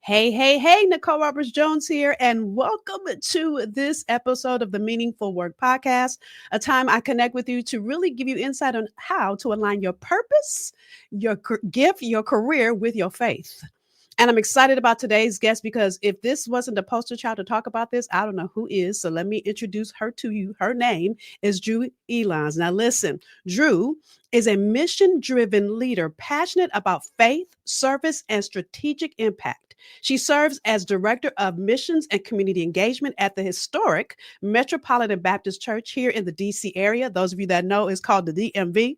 Hey, Nicole Roberts Jones here, and welcome to this episode of the MeaningFULL Work Podcast, a time I connect with you to really give you insight on how to align your purpose, your gift, your career with your faith. And I'm excited about today's guest because if this wasn't a poster child to talk about this, I don't know who is. So let me introduce her to you. Her name is Dru Ealons. Now listen, Dru is a mission-driven leader passionate about faith, service, and strategic impact. She serves as Director of Missions and Community Engagement at the historic Metropolitan Baptist Church here in the DC area. Those of you that know, it's called the DMV.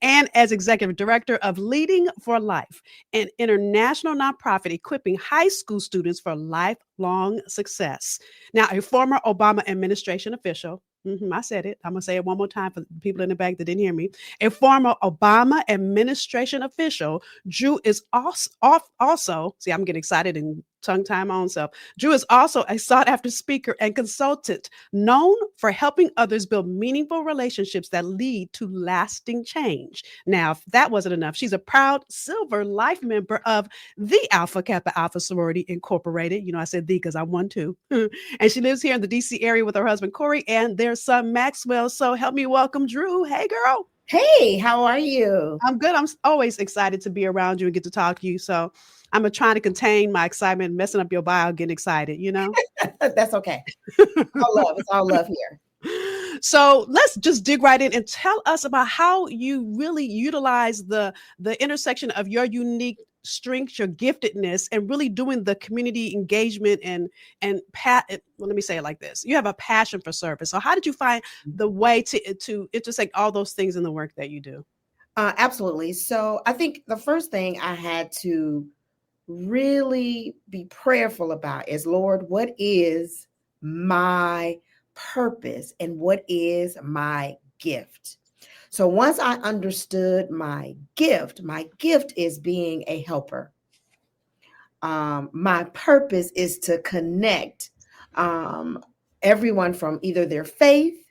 And as Executive Director of Leading for Life, an international nonprofit equipping high school students for lifelong success. Now, a former Obama administration official. I said it. I'm going to say it one more time for the people in the back that didn't hear me. A former Obama administration official, Dru is also, see, I'm getting excited and tongue tie my own self. Dru is also a sought after speaker and consultant known for helping others build meaningful relationships that lead to lasting change. Now, if that wasn't enough, she's a proud Silver Life member of the Alpha Kappa Alpha Sorority Incorporated. You know, I said the because I'm one too. And she lives here in the DC area with her husband, Corey, and their son, Maxwell. So help me welcome Dru. Hey, girl. Hey, how are you? I'm good. I'm always excited to be around you and get to talk to you. So I'm trying to contain my excitement, messing up your bio, getting excited, you know? That's okay. It's all love here. So let's just dig right in and tell us about how you really utilize the intersection of your unique strengths, your giftedness, and really doing the community engagement let me say it like this. You have a passion for service. So how did you find the way to intersect all those things in the work that you do? Absolutely. So I think the first thing I had to really be prayerful about is, Lord, what is my purpose and what is my gift? So once I understood my gift is being a helper. My purpose is to connect everyone from either their faith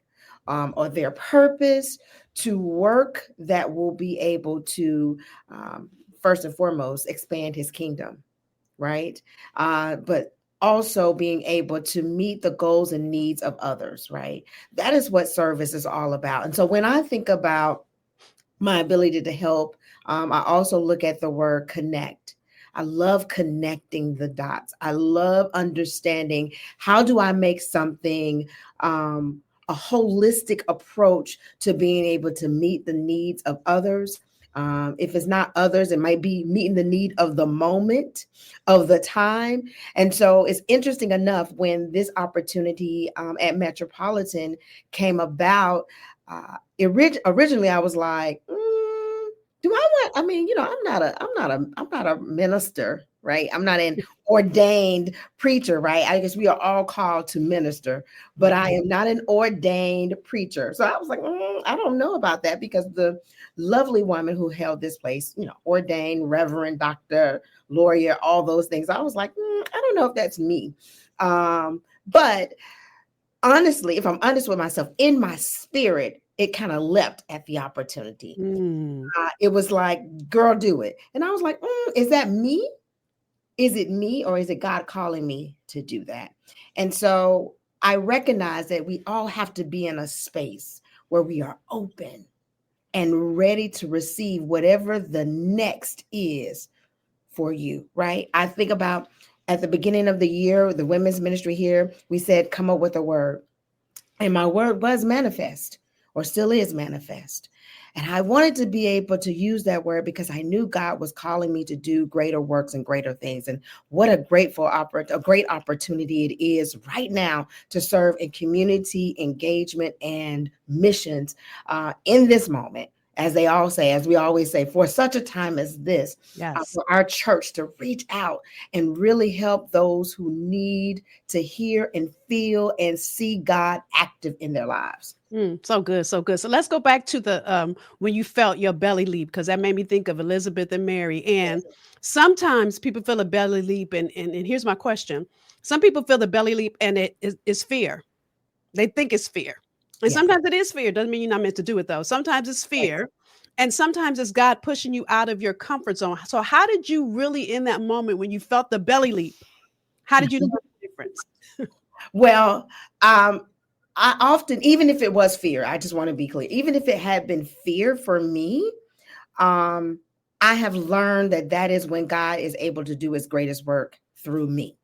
or their purpose to work that will be able to, first and foremost, expand his kingdom, right? But also being able to meet the goals and needs of others, right? That is what service is all about. And so when I think about my ability to help, I also look at the word connect. I love connecting the dots. I love understanding how do I make something a holistic approach to being able to meet the needs of others. If it's not others, it might be meeting the need of the moment, of the time. And so it's interesting enough when this opportunity at Metropolitan came about. Originally, I was like, do I want? I mean, I'm not a minister, right? I'm not an ordained preacher, right? I guess we are all called to minister, but I am not an ordained preacher. So I was like, I don't know about that, because the lovely woman who held this place, ordained, reverend, doctor, lawyer, all those things. I was like, I don't know if that's me. But honestly, if I'm honest with myself, in my spirit, it kind of leapt at the opportunity. It was like, girl, do it. And I was like, is that me? Is it me, or is it God calling me to do that? And so I recognize that we all have to be in a space where we are open and ready to receive whatever the next is for you, right? I think about at the beginning of the year, the women's ministry here, we said, come up with a word. And my word was manifest, or still is manifest. And I wanted to be able to use that word because I knew God was calling me to do greater works and greater things. And what a great opportunity it is right now to serve in community engagement and missions in this moment. As they all say, as we always say, for such a time as this, for our church to reach out and really help those who need to hear and feel and see God active in their lives. So good. So let's go back to the when you felt your belly leap, because that made me think of Elizabeth and Mary. And sometimes people feel a belly leap, and here's my question. Some people feel the belly leap and it is fear. They think it's fear. And sometimes it is fear. Doesn't mean you're not meant to do it, though. Sometimes it's fear. And sometimes it's God pushing you out of your comfort zone. So how did you really, in that moment when you felt the belly leap, how did you know the difference? Well, I often, even if it was fear, I just want to be clear, even if it had been fear for me, um, I have learned that that is when God is able to do his greatest work through me.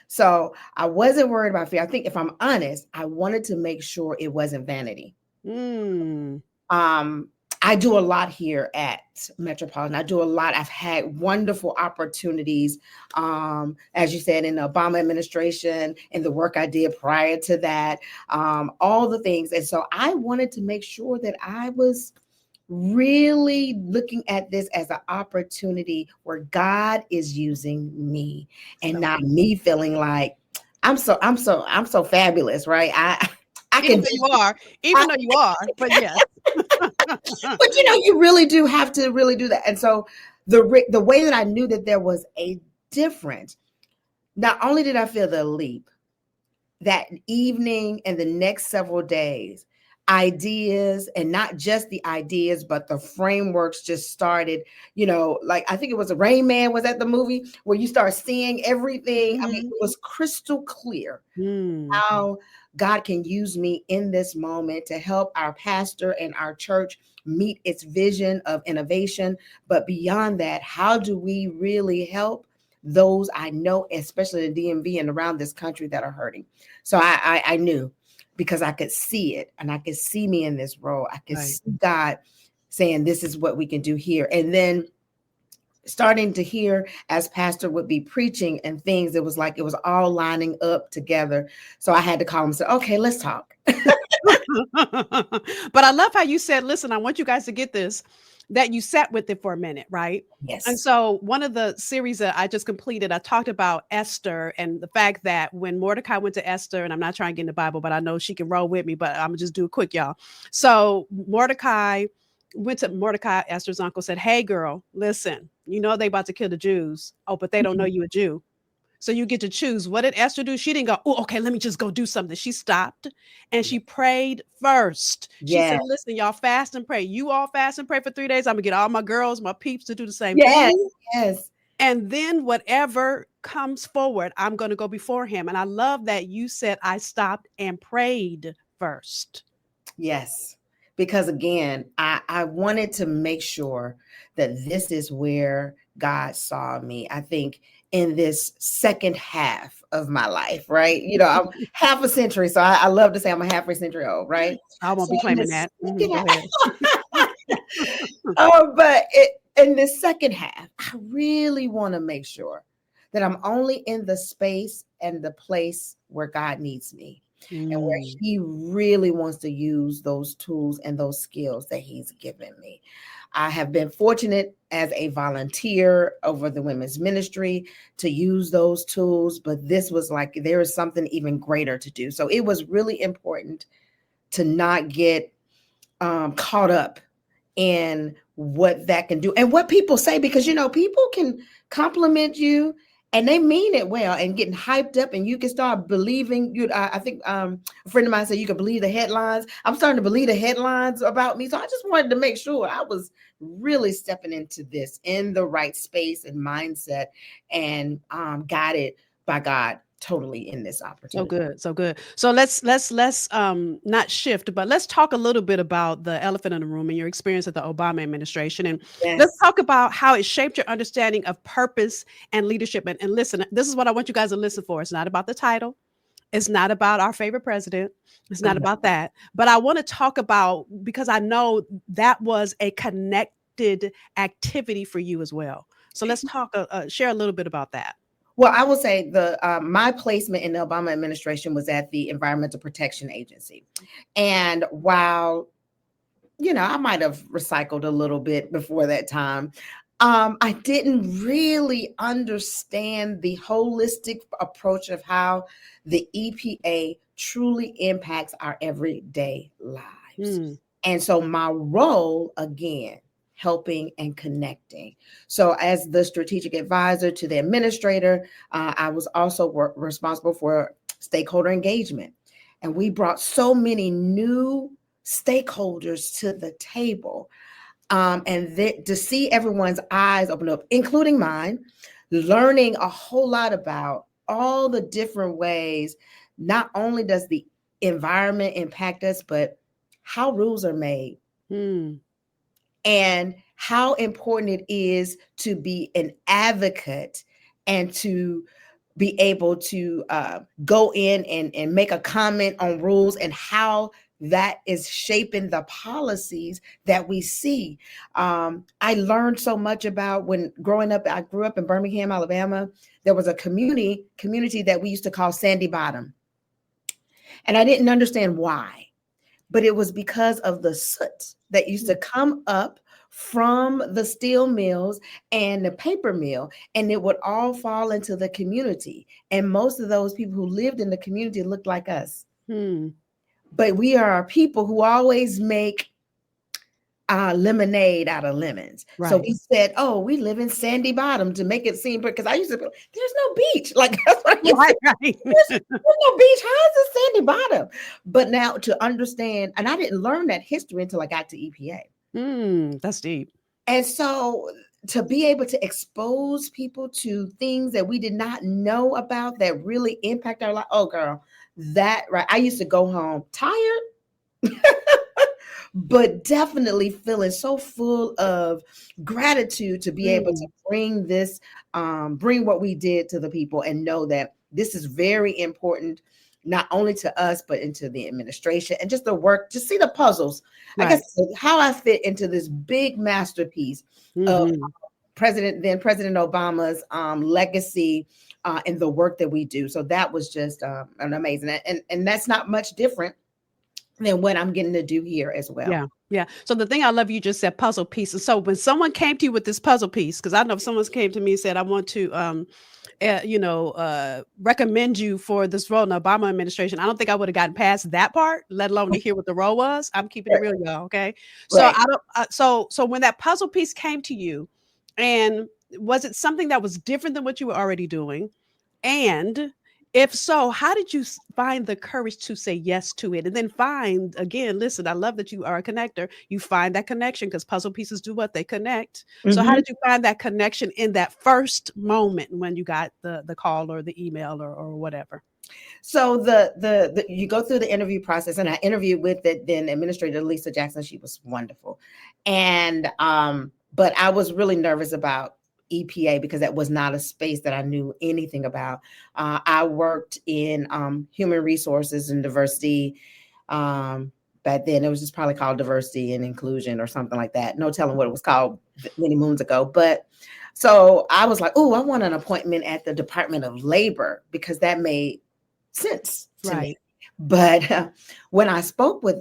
So I wasn't worried about fear. I think if I'm honest, I wanted to make sure it wasn't vanity. Mm. Um, I do a lot here at Metropolitan. I do a lot. I've had wonderful opportunities, as you said, in the Obama administration and the work I did prior to that, all the things. And so I wanted to make sure that I was really looking at this as an opportunity where God is using me and So not me feeling like I'm so fabulous, right? I even can though do you are, even though you are, but yes. but you really do have to really do that. And so the way that I knew that there was a difference, not only did I feel the leap that evening and the next several days, ideas, and not just the ideas, but the frameworks just started, like I think it was a Rain Man, was that the movie where you start seeing everything? I mean, Mhm. it was crystal clear Mm. how God can use me in this moment to help our pastor and our church meet its vision of innovation. But beyond that, how do we really help those I know, especially in DMV and around this country, that are hurting? So I knew, because I could see it, and I could see me in this role. I could Right. see God saying, this is what we can do here. And then starting to hear as pastor would be preaching and things, it was like it was all lining up together. So I had to call him and say, okay, let's talk. But I love how you said, listen, I want you guys to get this, that you sat with it for a minute, right? And Yes. so one of the series that I just completed, I talked about Esther and the fact that when Mordecai went to Esther, and I'm not trying to get in the Bible, but I know she can roll with me, but I'm gonna just do it quick, y'all. So Mordecai went to Mordecai, Esther's uncle, said, hey girl, listen, you know they about to kill the Jews. Oh, but they don't know you a Jew. So you get to choose. What did Esther do? She didn't go, oh, okay, let me just go do something. She stopped and she prayed first. She said, Yes. listen, y'all fast and pray. You all fast and pray for 3 days. I'm going to get all my girls, my peeps to do the same Yes. thing. Yes. And then whatever comes forward, I'm going to go before him. And I love that you said, I stopped and prayed first. Yes. Because again, I wanted to make sure that this is where God saw me. I think in this second half of my life, right? I'm half a century. So I love to say I'm a half a century old, right? I won't So be in claiming this that. second Go ahead. in the second half, I really want to make sure that I'm only in the space and the place where God needs me, and where Mm. he really wants to use those tools and those skills that he's given me. I have been fortunate as a volunteer over the women's ministry to use those tools, but this was like, there is something even greater to do. So it was really important to not get caught up in what that can do and what people say, because people can compliment you and they mean it well and getting hyped up, and you can start believing you. I think a friend of mine said you can believe the headlines. I'm starting to believe the headlines about me. So I just wanted to make sure I was really stepping into this in the right space and mindset, and guided by God totally in this So opportunity. good, so good. So let's not shift, but let's talk a little bit about the elephant in the room and your experience at the Obama administration, and let's Yes. talk about how it shaped your understanding of purpose and leadership. And listen, this is what I want you guys to listen for. It's not about the title. It's not about our favorite president. It's not about that. But I want to talk about, because I know that was a connected activity for you as well. So let's talk, share a little bit about that. Well, I will say my placement in the Obama administration was at the Environmental Protection Agency. And while, I might have recycled a little bit before that time, I didn't really understand the holistic approach of how the EPA truly impacts our everyday lives. Mm. And so my role, again, helping and connecting. So as the strategic advisor to the administrator, I was also responsible for stakeholder engagement. And we brought so many new stakeholders to the table. To see everyone's eyes open up, including mine, learning a whole lot about all the different ways, not only does the environment impact us, but how rules are made. Mm. And how important it is to be an advocate and to be able to go in and make a comment on rules and how that is shaping the policies that we see. I learned so much about when growing up. I grew up in Birmingham, Alabama. There was a community that we used to call Sandy Bottom. And I didn't understand why, but it was because of the soot that used to come up from the steel mills and the paper mill, and it would all fall into the community. And most of those people who lived in the community looked like us. Hmm. But we are people who always make lemonade out of lemons. Right. So we said, oh, we live in Sandy Bottom to make it seem, because I used to be, there's no beach. Like, that's what I used to say. There's no beach. How is it Sandy Bottom? But now to understand, and I didn't learn that history until I got to EPA. That's deep. And so to be able to expose people to things that we did not know about that really impact our life. Oh, girl, that right. I used to go home tired, but definitely feeling so full of gratitude to be able to bring this, bring what we did to the people and know that this is very important, not only to us, but into the administration and just the work, just see the puzzles. Right. I guess how I fit into this big masterpiece of President Obama's legacy and the work that we do. So that was just an amazing, and that's not much different than what I'm getting to do here as well. Yeah. Yeah. So the thing I love, you just said puzzle pieces. So when someone came to you with this puzzle piece, because I know if someone came to me and said, I want to, recommend you for this role in the Obama administration, I don't think I would have gotten past that part, let alone to hear what the role was. I'm keeping it real, y'all. Okay. So Right. So when that puzzle piece came to you, and was it something that was different than what you were already doing? And if so, how did you find the courage to say yes to it? And then find, again, listen, I love that you are a connector. You find that connection, because puzzle pieces do what? They connect. So how did you find that connection in that first moment when you got the call or the email or whatever? So the you go through the interview process, and I interviewed with the then Administrator Lisa Jackson. She was wonderful. And but I was really nervous about EPA because that was not a space that I knew anything about. I worked in human resources and diversity. Back then it was just probably called diversity and inclusion or something like that. No telling what it was called many moons ago. But so I was like, oh, I want an appointment at the Department of Labor, because that made sense to me. But when I spoke with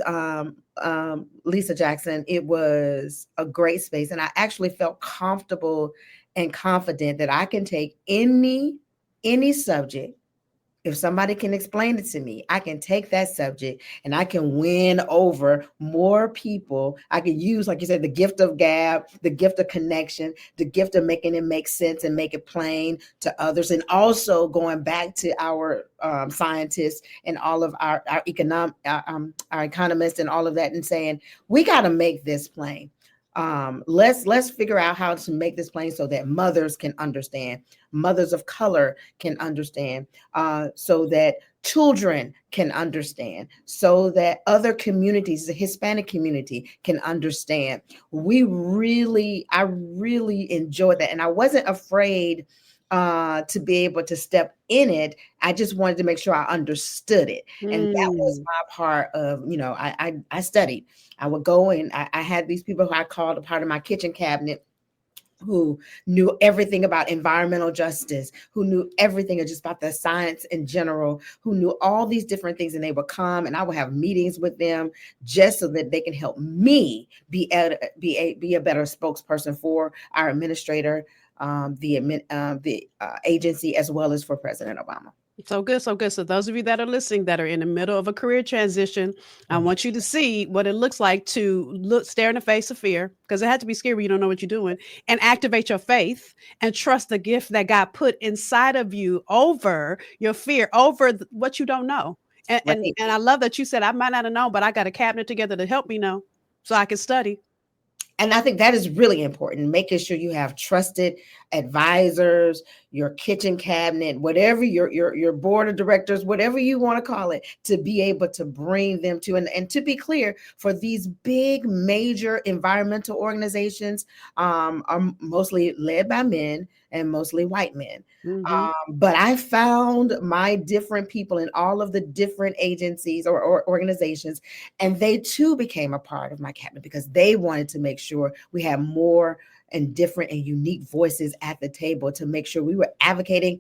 Lisa Jackson, it was a great space. And I actually felt comfortable and confident that I can take any subject. If somebody can explain it to me, I can take that subject and I can win over more people. I can use, like you said, the gift of gab, the gift of connection, the gift of making it make sense and make it plain to others. And also going back to our scientists and all of our economists and all of that, and saying, we got to make this plain. Let's figure out how to make this plain so that mothers can understand, mothers of color can understand, so that children can understand, so that other communities, the Hispanic community, can understand. I really enjoyed that. And I wasn't afraid to be able to step in it. I just wanted to make sure I understood it. And that was my part of, I studied. I would go and I had these people who I called a part of my kitchen cabinet, who knew everything about environmental justice, who knew everything just about the science in general, who knew all these different things. And they would come and I would have meetings with them just so that they can help me be a better spokesperson for our administrator, the agency, as well as for President Obama. So good, so good. So those of you that are listening that are in the middle of a career transition, I want you to see what it looks like to stare in the face of fear, because it had to be scary when you don't know what you're doing, and activate your faith and trust the gift that God put inside of you over your fear, over what you don't know. And I love that you said, I might not have known, but I got a cabinet together to help me know so I can study. And I think that is really important, making sure you have trusted advisors, your kitchen cabinet, whatever your board of directors, whatever you want to call it, to be able to bring them to. And to be clear, for these big major environmental organizations, are mostly led by men and mostly white men. Mm-hmm. But I found my different people in all of the different agencies or organizations, and they too became a part of my cabinet because they wanted to make sure we had more and different and unique voices at the table to make sure we were advocating,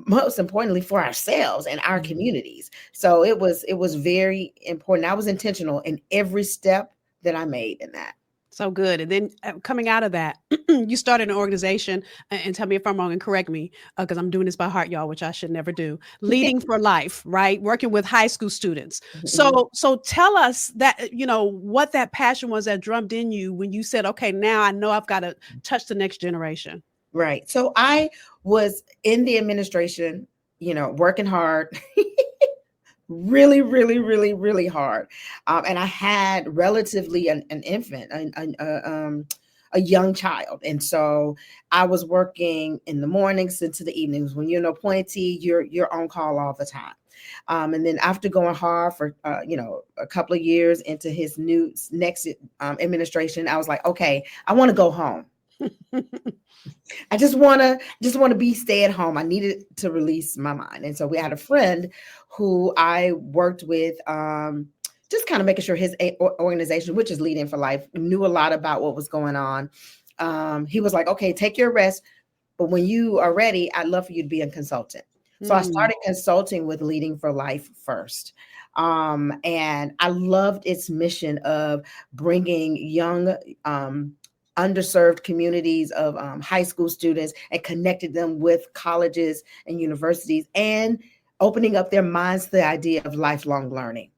most importantly, for ourselves and our communities. So it was very important. I was intentional in every step that I made in that. So good. And then coming out of that, you started an organization, and tell me if I'm wrong and correct me, because I'm doing this by heart, y'all, which I should never do. Leading for Life, right? Working with high school students. So tell us that, what that passion was that drummed in you when you said, okay, now I know I've got to touch the next generation. Right. So I was in the administration, working hard. Really, really, really, really hard. And I had relatively an infant, a young child. And so I was working in the mornings into the evenings. When you're an appointee, you're on call all the time. And then after going hard for, a couple of years into his next administration, I was like, okay, I want to go home. I just want to be stay at home. I needed to release my mind. And so we had a friend who I worked with, just kind of making sure his organization, which is Leading for Life, knew a lot about what was going on. He was like, okay, take your rest, but when you are ready, I'd love for you to be a consultant. So I started consulting with Leading for Life first. And I loved its mission of bringing young, underserved communities of high school students and connected them with colleges and universities and opening up their minds to the idea of lifelong learning.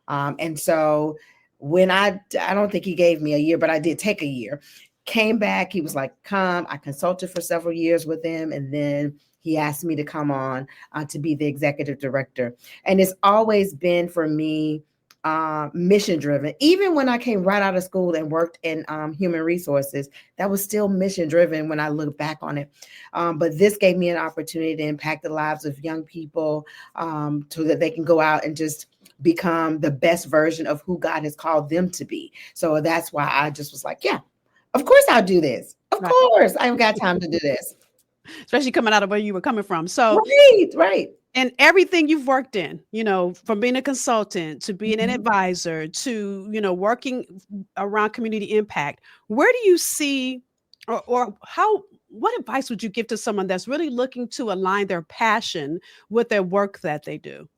And so when I don't think he gave me a year, but I did take a year, came back, he was like, come. I consulted for several years with him. And then he asked me to come on to be the executive director. And it's always been for me mission driven. Even when I came right out of school and worked in human resources, that was still mission driven when I look back on it. But this gave me an opportunity to impact the lives of young people so that they can go out and just become the best version of who God has called them to be. So that's why I just was like, yeah, of course I'll do this. Of course I've got time to do this. Especially coming out of where you were coming from. So right. And everything you've worked in, from being a consultant to being an advisor to, working around community impact, where do you see or what advice would you give to someone that's really looking to align their passion with their work that they do?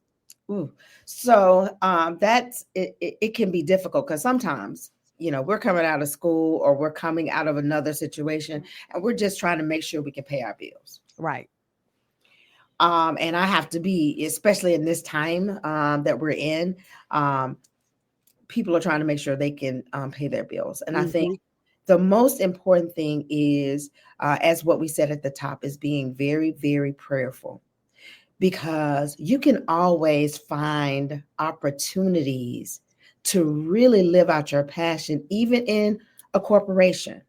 Ooh. So that's it can be difficult because sometimes, we're coming out of school or we're coming out of another situation and we're just trying to make sure we can pay our bills. Right. And I have to be, especially in this time that we're in, people are trying to make sure they can pay their bills. And I think the most important thing is, as what we said at the top, is being very, very prayerful, because you can always find opportunities to really live out your passion, even in a corporation.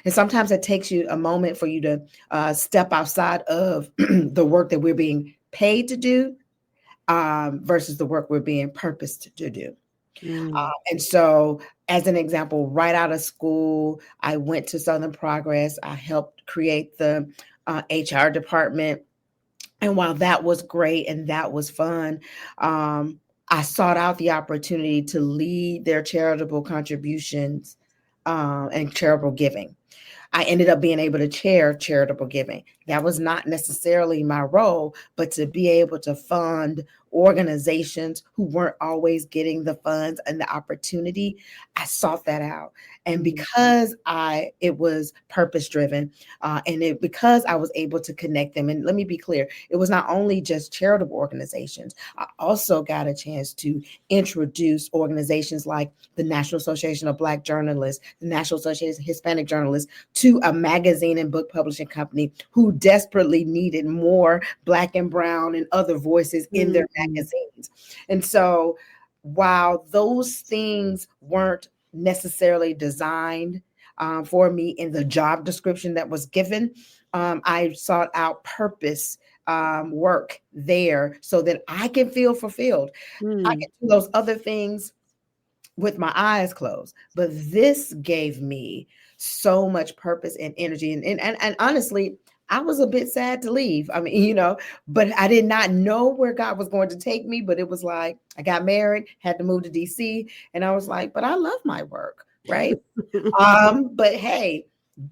And sometimes it takes you a moment for you to step outside of the work that we're being paid to do versus the work we're being purposed to do. And so, as an example, right out of school, I went to Southern Progress. I helped create the HR department. And while that was great and that was fun, I sought out the opportunity to lead their charitable contributions and charitable giving. I ended up being able to chair charitable giving. That was not necessarily my role, but to be able to fund organizations who weren't always getting the funds and the opportunity, I sought that out. And because it was purpose driven, because I was able to connect them. And let me be clear, it was not only just charitable organizations. I also got a chance to introduce organizations like the National Association of Black Journalists, the National Association of Hispanic Journalists, to a magazine and book publishing company who desperately needed more Black and brown and other voices in their magazines. And so while those things weren't necessarily designed for me in the job description that was given. I sought out purpose work there so that I can feel fulfilled. I Mm, can do those other things with my eyes closed, but this gave me so much purpose and energy. And honestly, I was a bit sad to leave. I mean, but I did not know where God was going to take me. But it was like I got married, had to move to DC, and I was like, but I love my work, right? But hey,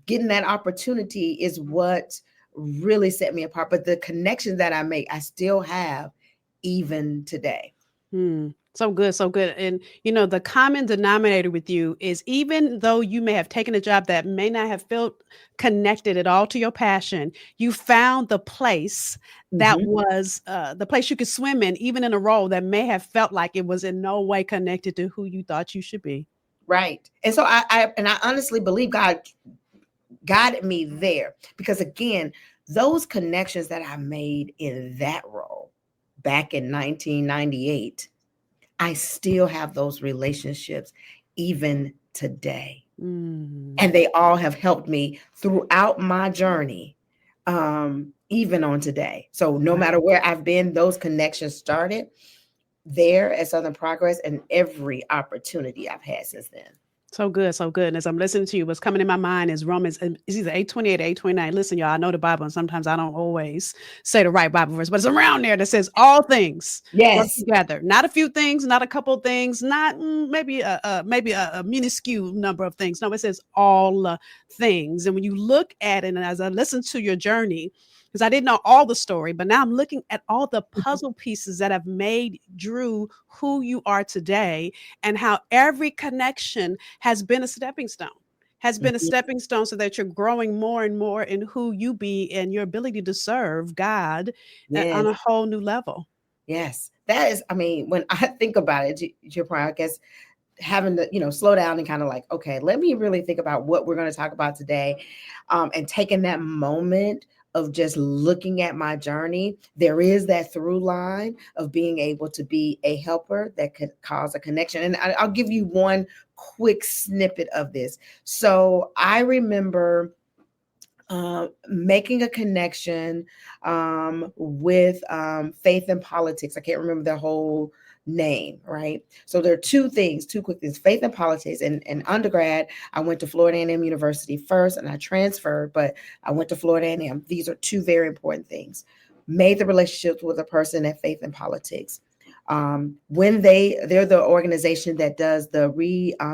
getting that opportunity is what really set me apart. But the connections that I make, I still have even today. So good, so good. And the common denominator with you is even though you may have taken a job that may not have felt connected at all to your passion, you found the place that Mhm. was the place you could swim in, even in a role that may have felt like it was in no way connected to who you thought you should be. Right. And so I honestly believe God guided me there because again, those connections that I made in that role back in 1998, I still have those relationships even today. Mm. And they all have helped me throughout my journey, even on today. So no matter where I've been, those connections started there at Southern Progress and every opportunity I've had since then. So good, so good. And as I'm listening to you, what's coming in my mind is Romans, it's either 8:28 or 8:29. Listen, y'all, I know the Bible, and sometimes I don't always say the right Bible verse, but it's around there that says all things work Yes. together. Not a few things, not a couple of things, not maybe a minuscule number of things. No, it says all things. And when you look at it, and as I listen to your journey, because I didn't know all the story, but now I'm looking at all the puzzle pieces that have made Dru who you are today, and how every connection has been a stepping stone, Mhm. so that you're growing more and more in who you be and your ability to serve God on Yes. a whole new level. Yes. That is, I mean, when I think about it, to your point, I guess having to, slow down and kind of like, okay, let me really think about what we're going to talk about today. And taking that moment of just looking at my journey, there is that through line of being able to be a helper that could cause a connection. And I'll give you one quick snippet of this. So I remember making a connection with faith and politics. I can't remember the whole name, right? So there are two quick things, faith and politics. And in undergrad, I went to Florida A&M University first and I transferred, but I went to Florida A&M. These are two very important things. Made the relationships with a person at faith and politics. When they're the organization that does the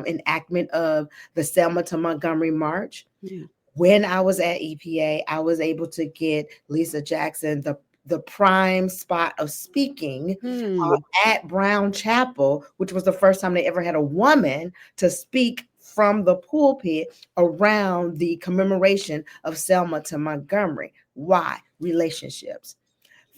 enactment of the Selma to Montgomery March. Mm. When I was at EPA, I was able to get Lisa Jackson the prime spot of speaking Hmm. at Brown Chapel, which was the first time they ever had a woman to speak from the pulpit around the commemoration of Selma to Montgomery. Why? Relationships.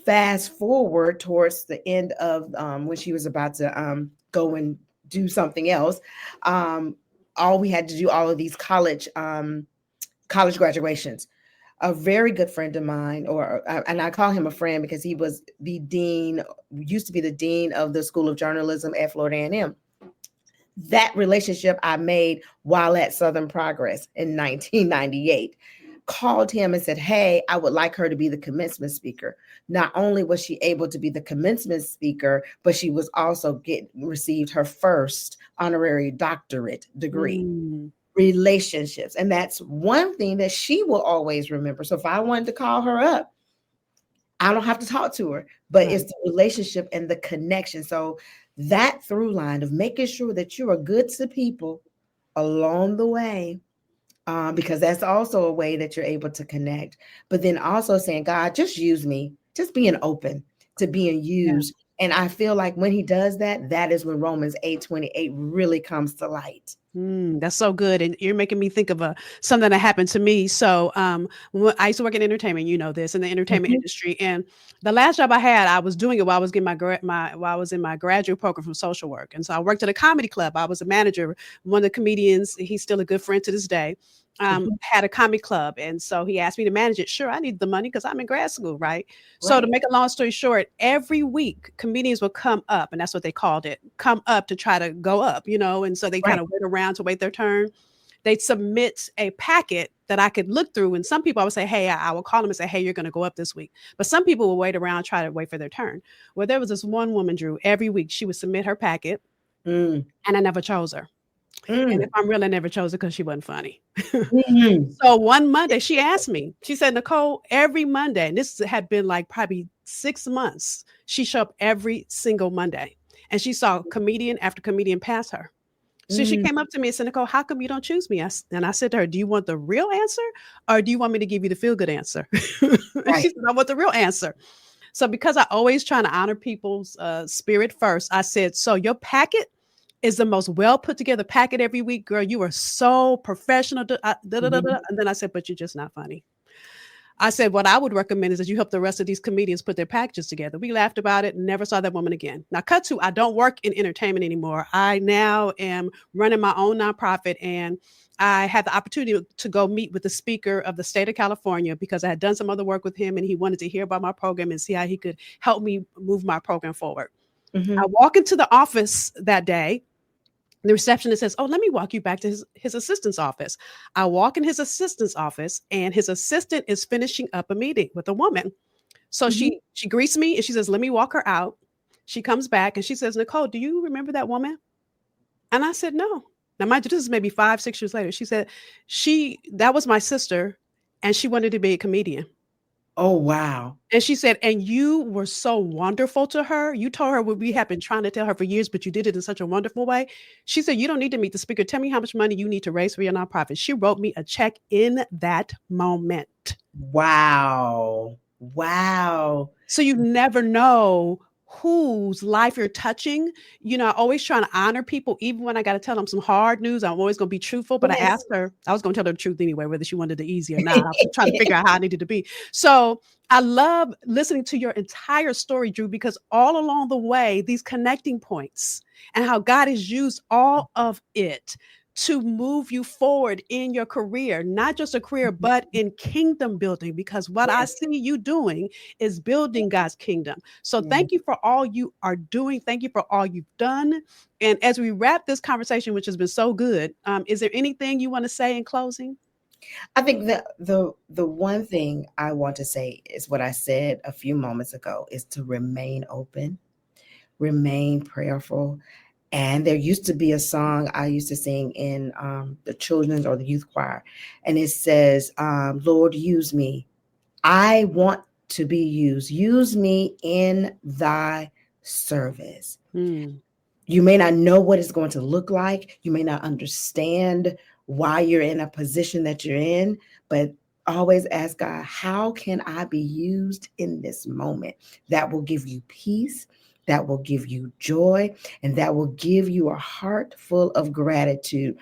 Fast forward towards the end of when she was about to go and do something else. All we had to do, all of these college graduations. A very good friend of mine, and I call him a friend because he was used to be the dean of the School of Journalism at Florida A&M. That relationship I made while at Southern Progress in 1998. Called him and said, hey, I would like her to be the commencement speaker. Not only was she able to be the commencement speaker, but she was also received her first honorary doctorate degree. Mm. Relationships. And that's one thing that she will always remember. So if I wanted to call her up, I don't have to talk to her, but Right. it's the relationship and the connection. So that through line of making sure that you are good to people along the way, because that's also a way that you're able to connect. But then also saying, God, just use me, just being open to being Yeah. used. And I feel like when he does that, that is when Romans 8:28 really comes to light. That's so good, and you're making me think of something that happened to me. So, when I used to work in entertainment, you know this, in the entertainment Mhm. industry, and the last job I had, I was doing it while I was getting while I was in my graduate program from social work, and so I worked at a comedy club. I was a manager. One of the comedians, he's still a good friend to this day. Mhm. Had a comedy club, and so he asked me to manage it. Sure, I need the money because I'm in grad school, right? So to Right. make a long story short, every week comedians would come up, and that's what they called it, come up to try to go up, and so they Right. kind of wait around to wait their turn. they'd submit a packet that I could look through. And some people I would say, hey, I will call them and say, hey, you're going to go up this week. But some people will wait around, try to wait for their turn. Well, there was this one woman, Dru, every week she would submit her packet and I never chose her. And if I'm real, I never chose her because she wasn't funny. So one Monday she asked me, she said, Nicole, every Monday, and this had been like probably 6 months, she showed up every single Monday and she saw comedian after comedian pass her. So she came up to me and said, Nicole, how come you don't choose me? And I said to her, do you want the real answer or do you want me to give you the feel good answer? And she said, I want the real answer. So because I always try to honor people's spirit first, I said, so your packet is the most well put together packet every week, girl. You are so professional. And then I said, but you're just not funny. I said, what I would recommend is that you help the rest of these comedians put their packages together. We laughed about it, never saw that woman again. Now, cut to, I don't work in entertainment anymore. I now am running my own nonprofit, and I had the opportunity to go meet with the speaker of the state of California because I had done some other work with him and he wanted to hear about my program and see how he could help me move my program forward. I walk into the office that day. The receptionist says, oh, let me walk you back to his assistant's office. I walk in his assistant's office and his assistant is finishing up a meeting with a woman. So she greets me and she says, let me walk her out. She comes back and she says, Nicole, do you remember that woman? And I said, no. Now, mind you, this is maybe 5-6 years later. She said, that was my sister and she wanted to be a comedian. Oh, wow. And she said, and you were so wonderful to her. You told her what we have been trying to tell her for years, but you did it in such a wonderful way. She said, you don't need to meet the speaker. Tell me how much money you need to raise for your nonprofit. She wrote me a check in that moment. Wow. Wow. So you never know whose life you're touching. You know, I always trying to honor people, even when I got to tell them some hard news. I'm always going to be truthful, but I asked her, I was going to tell her the truth anyway, whether she wanted the easy or not. I was trying to figure out how I needed to be. So I love listening to your entire story, Dru, because all along the way, these connecting points and how God has used all of it to move you forward in your career, not just a career, but in kingdom building, because what I see you doing is building God's kingdom. So thank you for all you are doing. Thank you for all you've done. And as we wrap this conversation, which has been so good, is there anything you want to say in closing? I think that the one thing I want to say is what I said a few moments ago, is to remain open, remain prayerful. And there used to be a song I used to sing in the children's or the youth choir. And it says, Lord, use me. I want to be used. Use me in thy service. You may not know what it's going to look like. You may not understand why you're in a position that you're in, but always ask God, how can I be used in this moment? That will give you peace. That will give you joy, and that will give you a heart full of gratitude,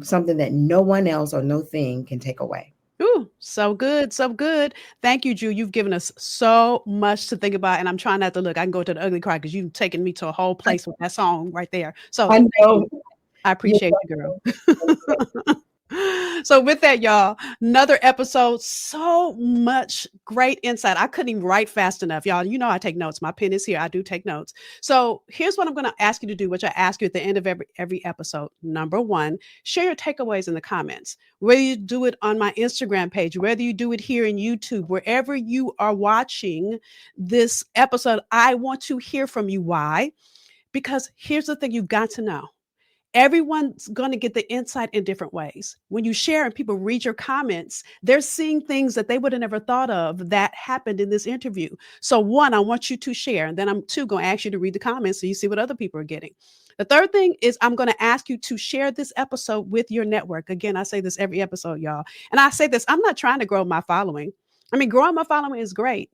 something that no one else or no thing can take away. Ooh, so good. So good. Thank you, Dru. You've given us so much to think about, and I'm trying not to look. I can go to the ugly cry because you've taken me to a whole place with that song right there. So I know. I appreciate you, girl. So with that, y'all, another episode, so much great insight. I couldn't even write fast enough. Y'all, you know I take notes. My pen is here. I do take notes. So here's what I'm going to ask you to do, which I ask you at the end of every episode. Number one, share your takeaways in the comments. Whether you do it on my Instagram page, whether you do it here in YouTube, wherever you are watching this episode, I want to hear from you. Why? Because here's the thing you've got to know. Everyone's going to get the insight in different ways. When you share and people read your comments, they're seeing things that they would have never thought of that happened in this interview. So one, I want you to share. And then I'm two, going to ask you to read the comments so you see what other people are getting. The third thing is I'm going to ask you to share this episode with your network. Again, I say this every episode, y'all. And I say this, I'm not trying to grow my following. I mean, growing my following is great.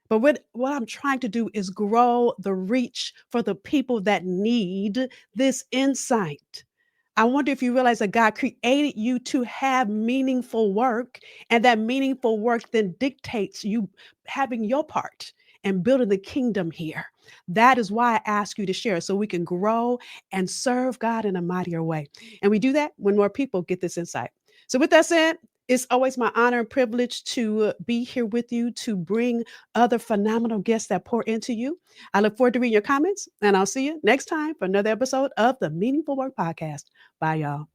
But what I'm trying to do is grow the reach for the people that need this insight. I wonder if you realize that God created you to have meaningful work, and that meaningful work then dictates you having your part and building the kingdom here. That is why I ask you to share so we can grow and serve God in a mightier way. And we do that when more people get this insight. So with that said, it's always my honor and privilege to be here with you to bring other phenomenal guests that pour into you. I look forward to reading your comments, and I'll see you next time for another episode of the Meaningful Work Podcast. Bye, y'all.